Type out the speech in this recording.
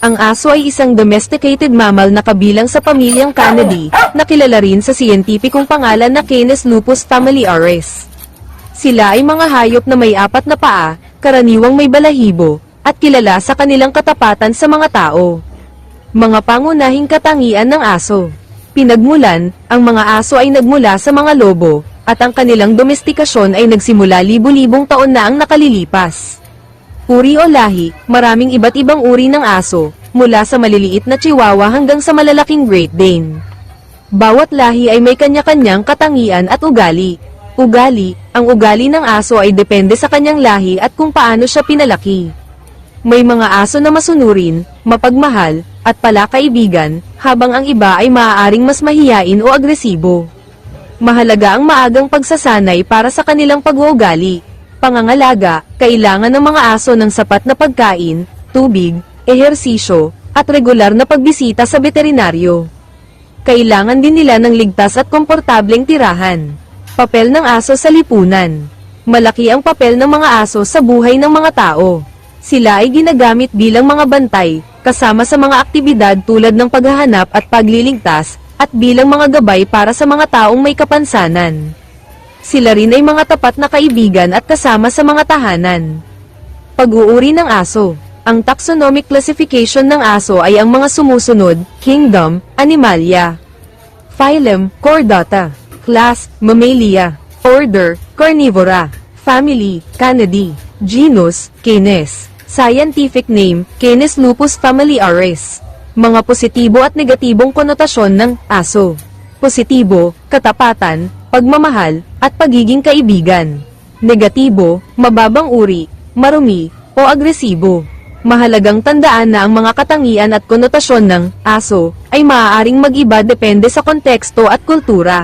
Ang aso ay isang domesticated mammal na kabilang sa pamilyang Canidae, na kilala rin sa siyentipikong pangalan na Canis lupus familiaris. Sila ay mga hayop na may 4 na paa, karaniwang may balahibo, at kilala sa kanilang katapatan sa mga tao. Mga pangunahing katangian ng aso. Pinagmulan, ang mga aso ay nagmula sa mga lobo, at ang kanilang domestikasyon ay nagsimula libu-libong taon na ang nakalilipas. Uri o lahi, maraming iba't ibang uri ng aso, mula sa maliliit na Chihuahua hanggang sa malalaking Great Dane. Bawat lahi ay may kanya-kanyang katangian at ugali. Ang ugali ng aso ay depende sa kanyang lahi at kung paano siya pinalaki. May mga aso na masunurin, mapagmahal, at palakaibigan, habang ang iba ay maaaring mas mahiyain o agresibo. Mahalaga ang maagang pagsasanay para sa kanilang pag-uugali. Pangangalaga, kailangan ng mga aso ng sapat na pagkain, tubig, ehersisyo, at regular na pagbisita sa veterinaryo. Kailangan din nila ng ligtas at komportableng tirahan. Papel ng aso sa lipunan. Malaki ang papel ng mga aso sa buhay ng mga tao. Sila ay ginagamit bilang mga bantay, kasama sa mga aktibidad tulad ng paghahanap at pagliligtas, at bilang mga gabay para sa mga taong may kapansanan. Sila rin ay mga tapat na kaibigan at kasama sa mga tahanan. Pag-uuri ng aso. Ang taxonomic classification ng aso ay ang mga sumusunod: Kingdom, Animalia. Phylum, Chordata. Class, Mammalia. Order, Carnivora. Family, Canidae. Genus, Canis. Scientific name, Canis lupus familiaris. Mga positibo at negatibong konotasyon ng aso. Positibo, katapatan, pagmamahal, at pagiging kaibigan. Negatibo, mababang uri, marumi, o agresibo. Mahalagang tandaan na ang mga katangian at konotasyon ng aso ay maaaring mag-iba depende sa konteksto at kultura.